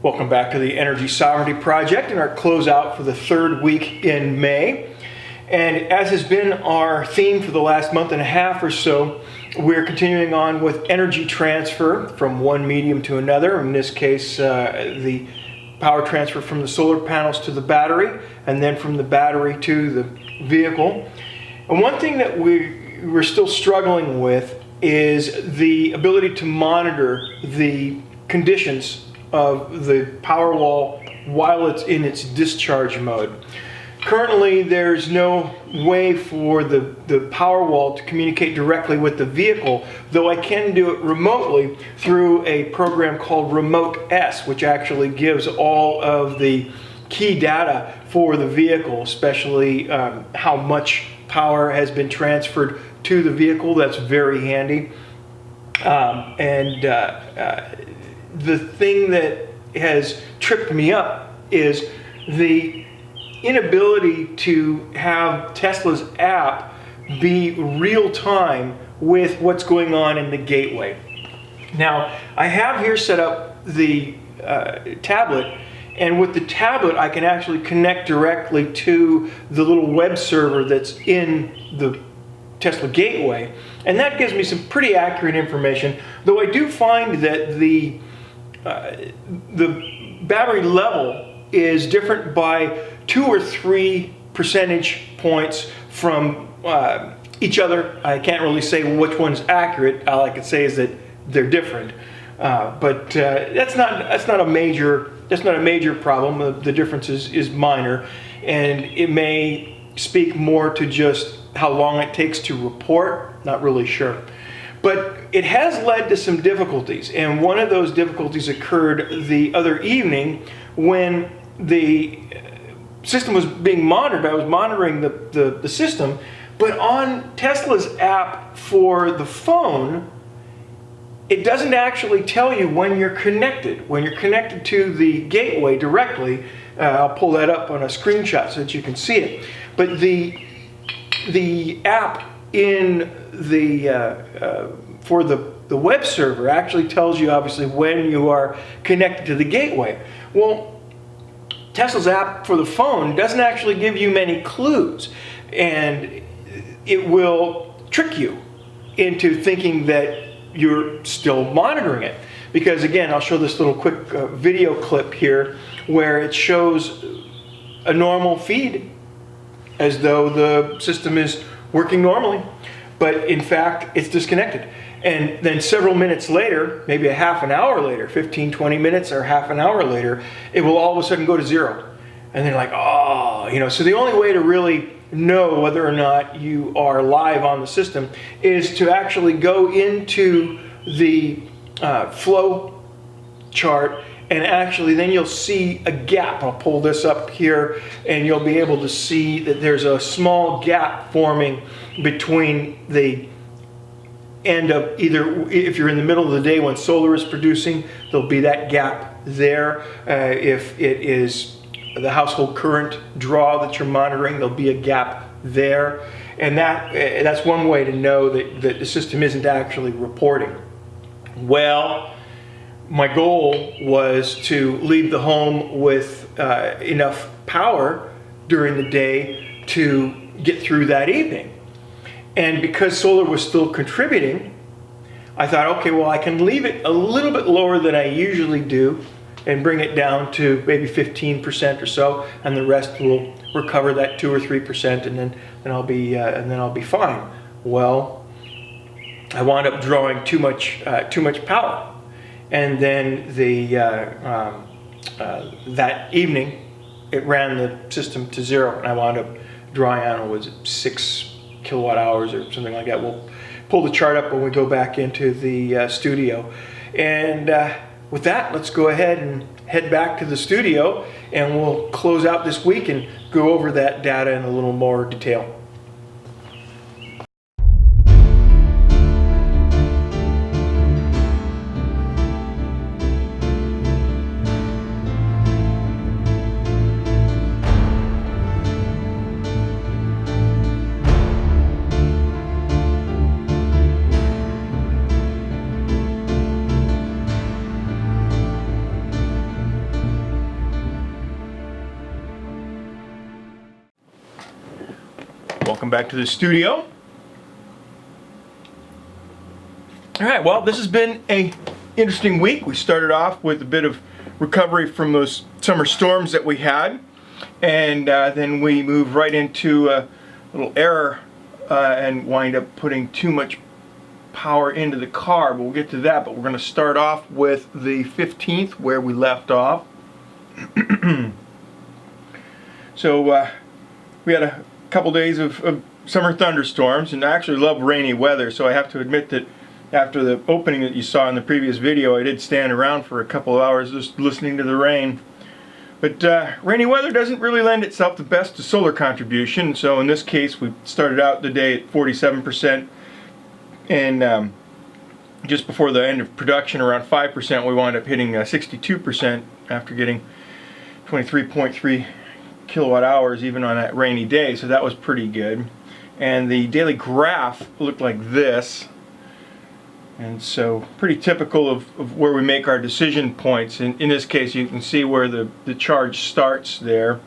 Welcome back to the Energy Sovereignty Project and our closeout for the third week in May. And as has been our theme for the last month and a half or so, we're continuing on with energy transfer from one medium to another. In this case, the power transfer from the solar panels to the battery, and then from the battery to the vehicle. And one thing that we're still struggling with is the ability to monitor the conditions of the power wall while it's in its discharge mode. Currently, there's no way for the power wall to communicate directly with the vehicle, though I can do it remotely through a program called Remote S, which actually gives all of the key data for the vehicle, especially how much power has been transferred to the vehicle. That's very handy. The thing that has tripped me up is the inability to have Tesla's app be real time with what's going on in the gateway. Now, I have here set up the tablet, and with the tablet I can actually connect directly to the little web server that's in the Tesla gateway, and that gives me some pretty accurate information, though I do find that the battery level is different by 2 or 3 percentage points from each other. I can't really say which one's accurate. All I can say is that they're different, but that's not a major problem. The difference is minor, and it may speak more to just how long it takes to report. Not really sure. But it has led to some difficulties, and one of those difficulties occurred the other evening when the system was being monitored. I was monitoring the system, but on Tesla's app for the phone, it doesn't actually tell you when you're connected. When you're connected to the gateway directly, I'll pull that up on a screenshot so that you can see it. But the app in for the web server actually tells you obviously when you are connected to the gateway. Well, Tesla's app for the phone doesn't actually give you many clues, and it will trick you into thinking that you're still monitoring it. Because again, I'll show this little quick video clip here where it shows a normal feed as though the system is working normally, but in fact it's disconnected. And then several minutes later, maybe a half an hour later, 15, 20 minutes or half an hour later, it will all of a sudden go to 0. And they're like, oh, so the only way to really know whether or not you are live on the system is to actually go into the flow chart, and actually then you'll see a gap. I'll pull this up here, and you'll be able to see that there's a small gap forming between the end of either, if you're in the middle of the day when solar is producing, there'll be that gap there. If it is the household current draw that you're monitoring, there'll be a gap there. And that's one way to know that the system isn't actually reporting. Well, my goal was to leave the home with enough power during the day to get through that evening. And because solar was still contributing, I thought, okay, well, I can leave it a little bit lower than I usually do and bring it down to maybe 15% or so, and the rest will recover that 2 or 3%, and then I'll be fine. Well, I wound up drawing too much power, and then that evening it ran the system to 0, and I wound up drawing, I don't know, was it 6 kilowatt hours or something like that. We'll pull the chart up when we go back into the studio. And with that, let's go ahead and head back to the studio, and we'll close out this week and go over that data in a little more detail. welcome back to the studio. Alright, well, this has been an interesting week. We started off with a bit of recovery from those summer storms that we had, and then we moved right into a little error and wind up putting too much power into the car, but we'll get to that. But we're going to start off with the 15th where we left off. So we had a couple days of summer thunderstorms, and I actually love rainy weather, so I have to admit that after the opening that you saw in the previous video, I did stand around for a couple of hours just listening to the rain. But rainy weather doesn't really lend itself the best to solar contribution, so in this case we started out the day at 47%, and just before the end of production, around 5%, we wound up hitting 62% after getting 23.3 kilowatt hours even on that rainy day, so that was pretty good. And the daily graph looked like this. And so pretty typical of where we make our decision points. In this case, you can see where the charge starts there.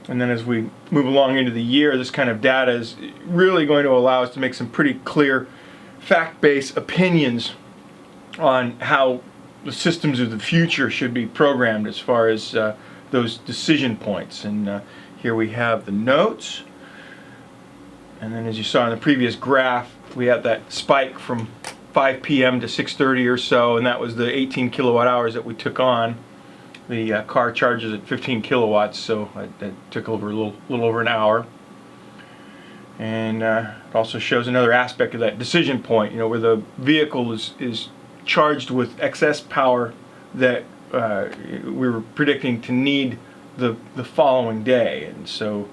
And then as we move along into the year, this kind of data is really going to allow us to make some pretty clear fact-based opinions on how the systems of the future should be programmed as far as those decision points. And here we have the notes. And then as you saw in the previous graph, we have that spike from 5 p.m. to 6:30 or so, and that was the 18 kilowatt hours that we took on. The car charges at 15 kilowatts, so that took over a little over an hour. And it also shows another aspect of that decision point, where the vehicle is charged with excess power that we were predicting to need the following day. And so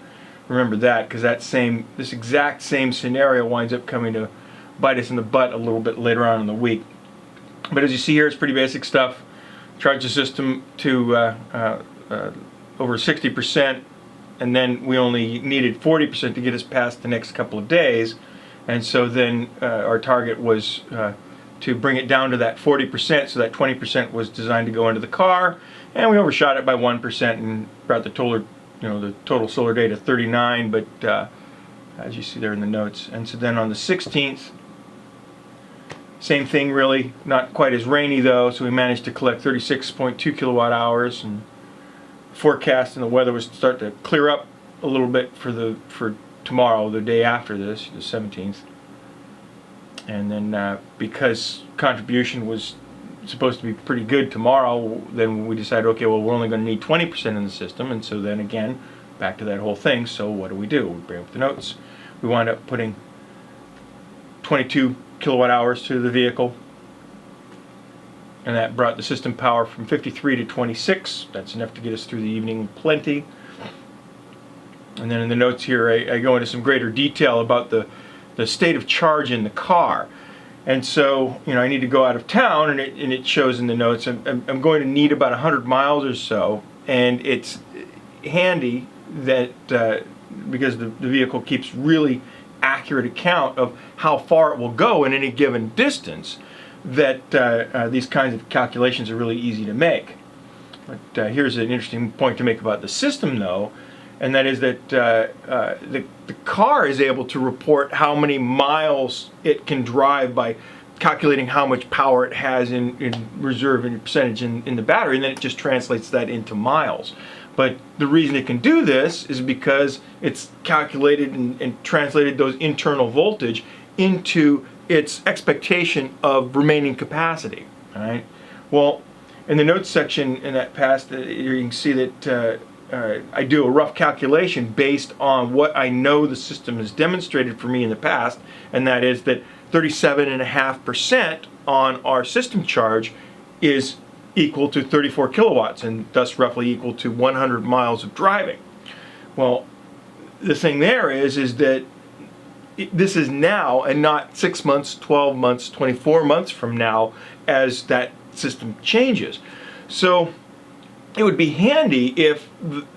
remember that, because this exact same scenario winds up coming to bite us in the butt a little bit later on in the week. But as you see here, it's pretty basic stuff. Charge the system to over 60%, and then we only needed 40% to get us past the next couple of days. And so then our target was to bring it down to that 40%, so that 20% was designed to go into the car, and we overshot it by 1% and brought the total solar day to 39, but as you see there in the notes. And so then on the 16th, same thing really, not quite as rainy though, so we managed to collect 36.2 kilowatt hours, and forecast and the weather was start to clear up a little bit for tomorrow, the day after this, the 17th. And then because contribution was supposed to be pretty good tomorrow, then we decided, okay, well, we're only going to need 20% in the system. And so then again, back to that whole thing. So what do? We bring up the notes. We wind up putting 22 kilowatt hours to the vehicle, and that brought the system power from 53 to 26. That's enough to get us through the evening plenty. And then in the notes here, I go into some greater detail about the state of charge in the car. And so, I need to go out of town, and it shows in the notes I'm going to need about 100 miles or so, and it's handy that because the vehicle keeps really accurate account of how far it will go in any given distance, that these kinds of calculations are really easy to make. But here's an interesting point to make about the system though, and that is that the car is able to report how many miles it can drive by calculating how much power it has in reserve and percentage in the battery, and then it just translates that into miles. But the reason it can do this is because it's calculated and translated those internal voltage into its expectation of remaining capacity. All right. Well, in the notes section in that past, you can see that I do a rough calculation based on what I know the system has demonstrated for me in the past, and that is that 37.5% on our system charge is equal to 34 kilowatts, and thus roughly equal to 100 miles of driving. Well, the thing there is that this is now, and not 6 months, 12 months, 24 months from now as that system changes. So it would be handy if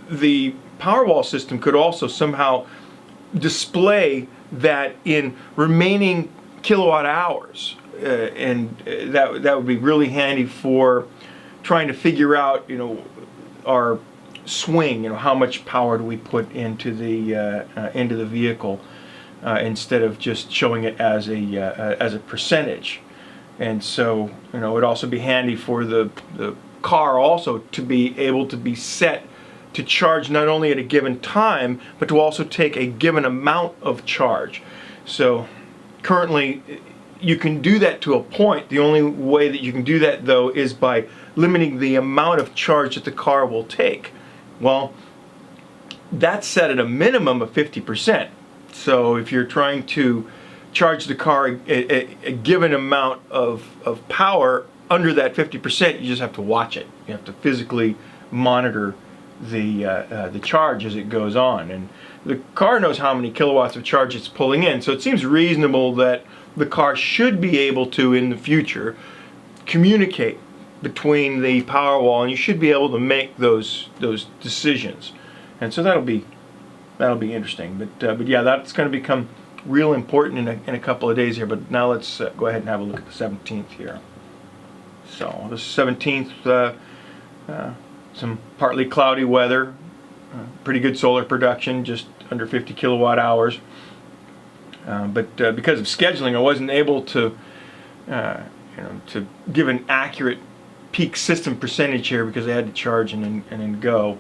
the Powerwall system could also somehow display that in remaining kilowatt hours, and that would be really handy for trying to figure out, our swing. How much power do we put into the vehicle instead of just showing it as a percentage. And so it'd also be handy for the car also to be able to be set to charge not only at a given time, but to also take a given amount of charge. So currently you can do that to a point. The only way that you can do that, though, is by limiting the amount of charge that the car will take. Well, that's set at a minimum of 50%. So if you're trying to charge the car a given amount of power under that 50%, you just have to watch it. You have to physically monitor the charge as it goes on. And the car knows how many kilowatts of charge it's pulling in, so it seems reasonable that the car should be able to, in the future, communicate between the power wall, and you should be able to make those decisions. And so that'll be interesting. But yeah, that's going to become real important in a couple of days here. But now let's go ahead and have a look at the 17th here. So the 17th, some partly cloudy weather, pretty good solar production, just under 50 kilowatt hours. But because of scheduling, I wasn't able to to give an accurate peak system percentage here because I had to charge and then go.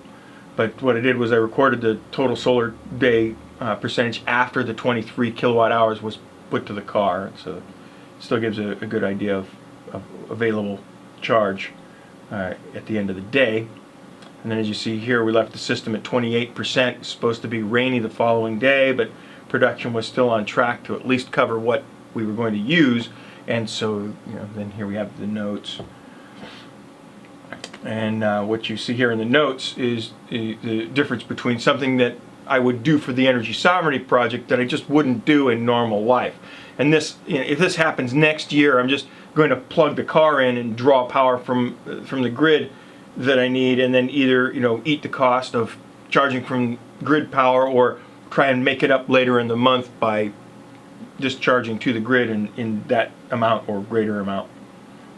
But what I did was I recorded the total solar day percentage after the 23 kilowatt hours was put to the car. So it still gives a good idea of available charge at the end of the day. And then as you see here, we left the system at 28%. It's supposed to be rainy the following day, but production was still on track to at least cover what we were going to use. And so, then here we have the notes. And what you see here in the notes is the difference between something that I would do for the energy sovereignty project that I just wouldn't do in normal life. And this, if this happens next year, I'm just going to plug the car in and draw power from the grid that I need, and then either eat the cost of charging from grid power or try and make it up later in the month by just charging to the grid in that amount or greater amount.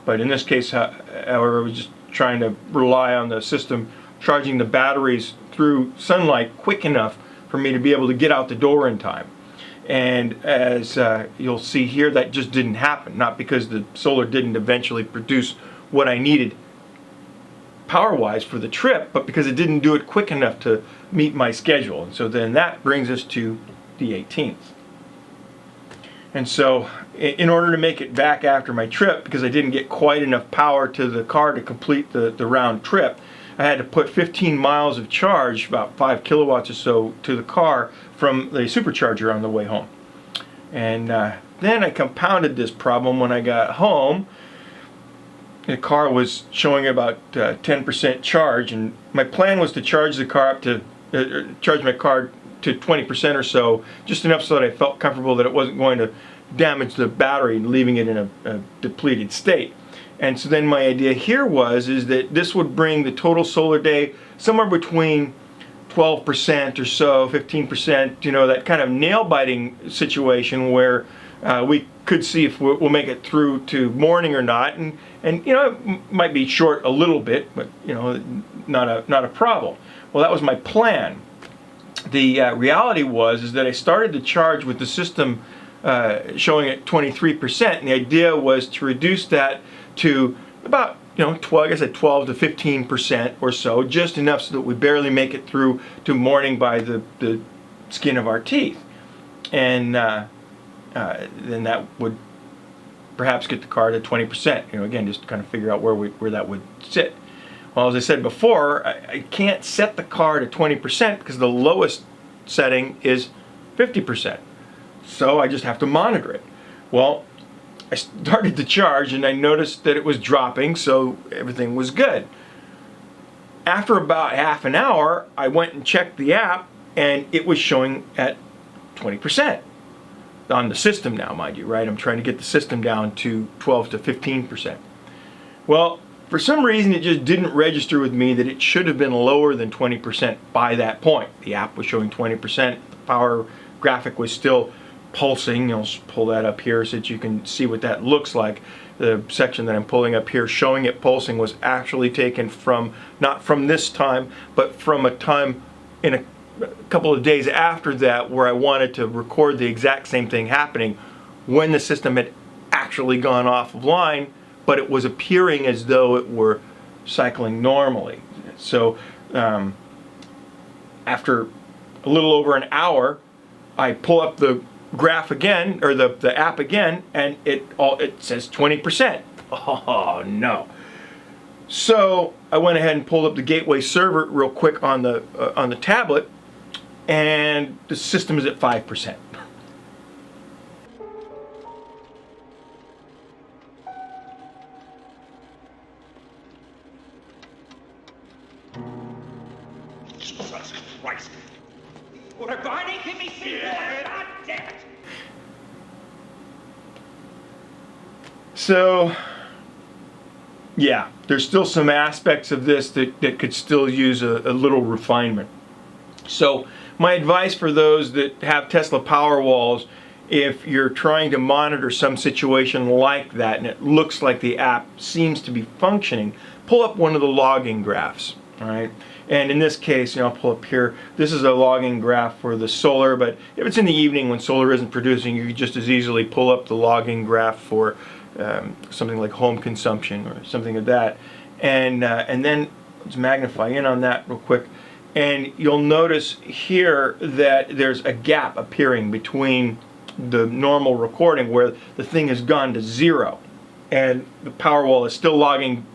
But in this case, however, I was just trying to rely on the system charging the batteries through sunlight quick enough for me to be able to get out the door in time. And as you'll see here, that just didn't happen. Not because the solar didn't eventually produce what I needed power-wise for the trip, but because it didn't do it quick enough to meet my schedule. And so then that brings us to the 18th. And so in order to make it back after my trip, because I didn't get quite enough power to the car to complete the round trip, I had to put 15 miles of charge, about 5 kilowatts or so, to the car from the supercharger on the way home. And then I compounded this problem when I got home. The car was showing about 10% charge, and my plan was to charge the car up to charge my car to 20% or so, just enough so that I felt comfortable that it wasn't going to damage the battery and leaving it in a depleted state. And so then my idea here is that this would bring the total solar day somewhere between 12% or so, 15%, that kind of nail-biting situation where we could see if we'll make it through to morning or not, and it might be short a little bit, but not a problem. Well, that was my plan. The reality was that I started the charge with the system showing at 23%, and the idea was to reduce that to about 12, like I said, 12 to 15% or so, just enough so that we barely make it through to morning by the skin of our teeth, and then that would perhaps get the car to 20%. Again, just to kind of figure out where that would sit. Well, as I said before, I can't set the car to 20% because the lowest setting is 50%. So I just have to monitor it. Well, I started the charge and I noticed that it was dropping, so everything was good. After about half an hour, I went and checked the app and it was showing at 20%. On the system now, mind you, right? I'm trying to get the system down to 12 to 15%. Well, for some reason, it just didn't register with me that it should have been lower than 20% by that point. The app was showing 20%. The power graphic was still pulsing. I'll just pull that up here so that you can see what that looks like. The section that I'm pulling up here showing it pulsing was actually taken from, not from this time, but from a time in a couple of days after that, where I wanted to record the exact same thing happening when the system had actually gone offline, but it was appearing as though it were cycling normally. So after a little over an hour, I pull up the graph again, or the app again, and it says 20%. Oh no. So I went ahead and pulled up the gateway server real quick on the tablet, and the system is at 5%. Jesus Christ! What a Barney, give me some water! God damn it! So, yeah, there's still some aspects of this that could still use a little refinement. So, my advice for those that have Tesla Powerwalls, if you're trying to monitor some situation like that and it looks like the app seems to be functioning, pull up one of the logging graphs. All right, and in this case, I'll pull up here. This is a logging graph for the solar, but if it's in the evening when solar isn't producing, you could just as easily pull up the logging graph for something like home consumption or something of that, and then let's magnify in on that real quick, and you'll notice here that there's a gap appearing between the normal recording where the thing has gone to 0, and the Powerwall is still logging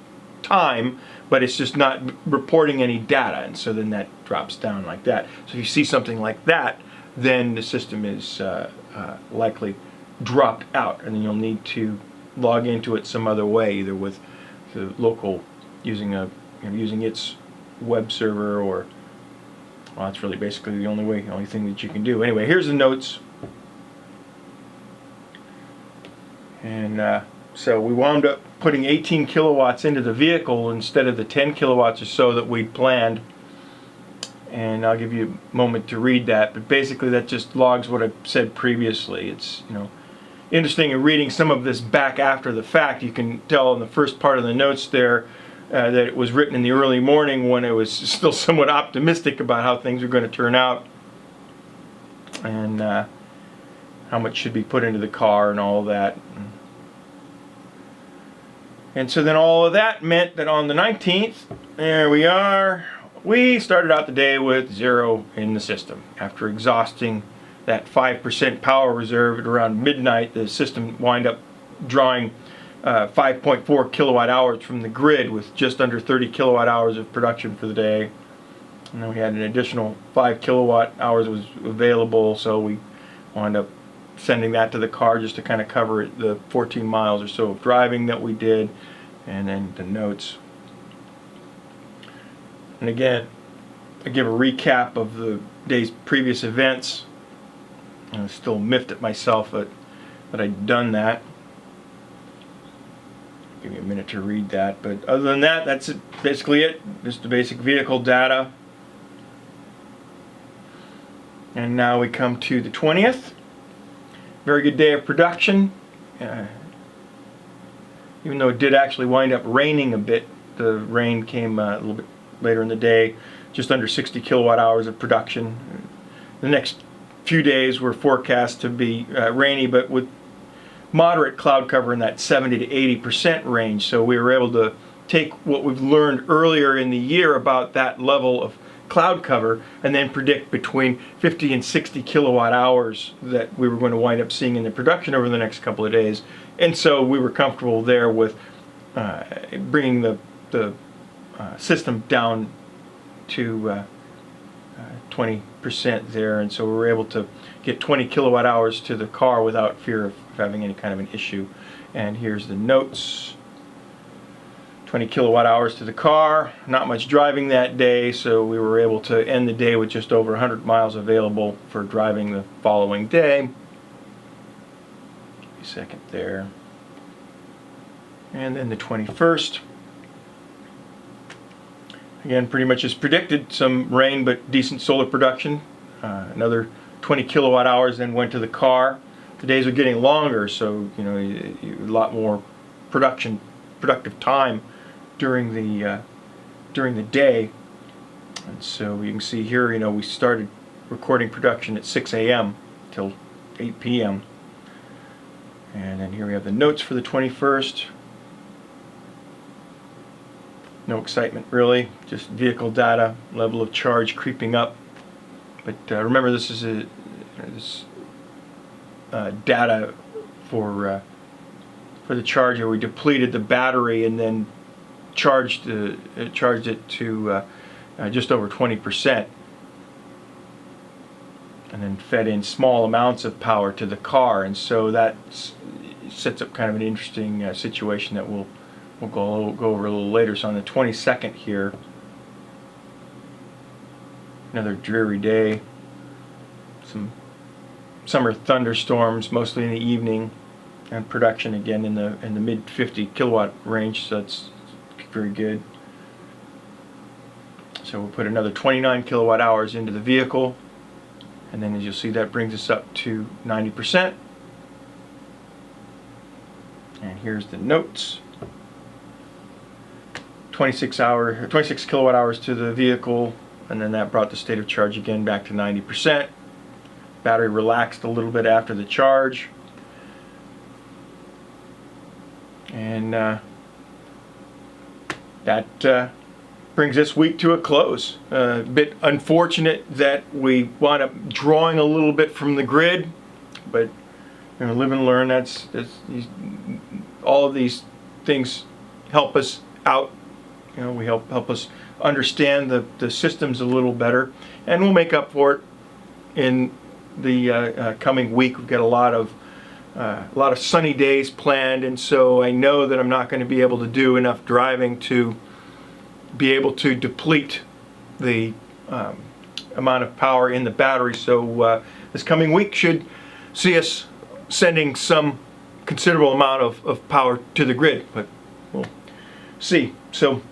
time, but it's just not reporting any data, and so then that drops down like that. So if you see something like that, then the system is likely dropped out, and then you'll need to log into it some other way, either with the local, using its web server, or, well, that's really basically the only thing that you can do. Anyway, here's the notes, and so we wound up putting 18 kilowatts into the vehicle instead of the 10 kilowatts or so that we'd planned. And I'll give you a moment to read that, but basically that just logs what I said previously. It's interesting in reading some of this back after the fact. You can tell in the first part of the notes there that it was written in the early morning when I was still somewhat optimistic about how things were going to turn out, and how much should be put into the car and all of that. And so then all of that meant that on the 19th, there we are, we started out the day with 0 in the system. After exhausting that 5% power reserve at around midnight, the system wound up drawing 5.4 kilowatt hours from the grid, with just under 30 kilowatt hours of production for the day. And then we had an additional 5 kilowatt hours was available, so we wound up sending that to the car just to kind of cover the 14 miles or so of driving that we did, and then the notes. And again, I give a recap of the day's previous events. I was still miffed at myself that I'd done that. Give me a minute to read that, but other than that, that's basically it. Just the basic vehicle data. And now we come to the 20th. Very good day of production. Even though it did actually wind up raining a bit, the rain came a little bit later in the day, just under 60 kilowatt hours of production. The next few days were forecast to be rainy, but with moderate cloud cover in that 70 to 80% range. So we were able to take what we've learned earlier in the year about that level of cloud cover and then predict between 50 and 60 kilowatt hours that we were going to wind up seeing in the production over the next couple of days. And so we were comfortable there with bringing the system down to 20% there, and so we were able to get 20 kilowatt hours to the car without fear of having any kind of an issue. And here's the notes. 20 kilowatt hours to the car, not much driving that day, so we were able to end the day with just over 100 miles available for driving the following day. A second there. And then the 21st. Again, pretty much as predicted, some rain but decent solar production. Another 20 kilowatt hours then went to the car. the days are getting longer, so a lot more productive time during the day. And so you can see here, we started recording production at 6 a.m. till 8 p.m. And then here we have the notes for the 21st. No excitement really, just vehicle data, level of charge creeping up. But remember, this is data for the charger. We depleted the battery and then charged it to just over 20%, and then fed in small amounts of power to the car. And so that sets up kind of an interesting situation that we'll go over a little later. So on the 22nd here, another dreary day, some summer thunderstorms mostly in the evening, and production again in the mid 50 kilowatt range, so that's very good. So we'll put another 29 kilowatt hours into the vehicle, and then as you'll see, that brings us up to 90%. And here's the notes. 26 kilowatt hours to the vehicle, and then that brought the state of charge again back to 90%. Battery relaxed a little bit after the charge, and that brings this week to a close. A bit unfortunate that we wound up drawing a little bit from the grid, but live and learn. That's all of these things help us out. We help us understand the systems a little better, and we'll make up for it in the coming week. We've got a lot of sunny days planned, and so I know that I'm not going to be able to do enough driving to be able to deplete the amount of power in the battery. So this coming week should see us sending some considerable amount of power to the grid, but we'll see. So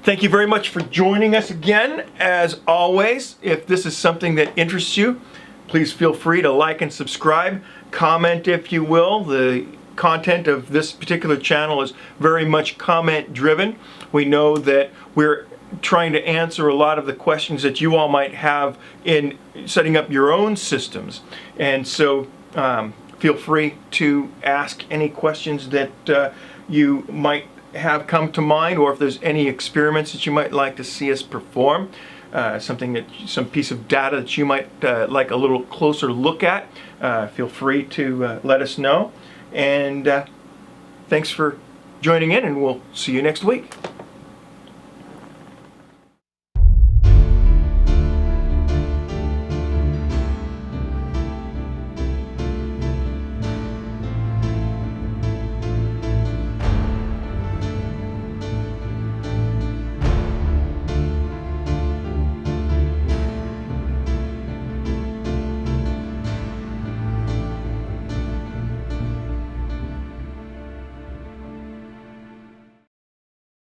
thank you very much for joining us again. As always, if this is something that interests you, please feel free to like and subscribe. Comment if you will. The content of this particular channel is very much comment driven. We know that we're trying to answer a lot of the questions that you all might have in setting up your own systems. And so feel free to ask any questions that you might have come to mind, or if there's any experiments that you might like to see us perform, some piece of data that you might like a little closer look at, feel free to let us know. And thanks for joining in, and we'll see you next week.